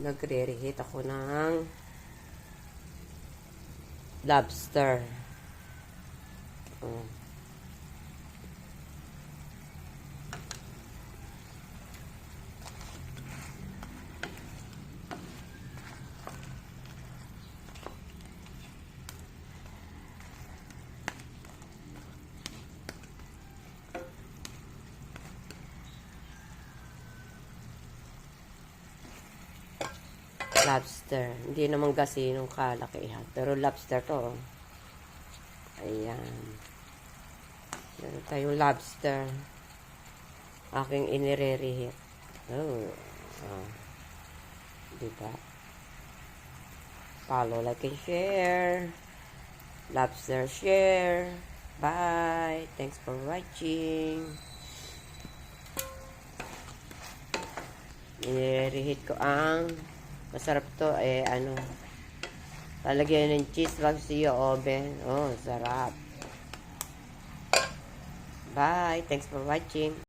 nagre-reheat ako ng lobster. Lobster. Hindi naman gasinong kalakihan. Pero lobster to. Ayan. Meron tayong lobster. Aking inire-reheat. Oh. Diba? Follow, like, and share. Lobster share. Bye. Thanks for watching. Inire-reheat ko ang masarap to, lalagyan ng cheese bago siya oven. Oh, sarap. Bye. Thanks for watching.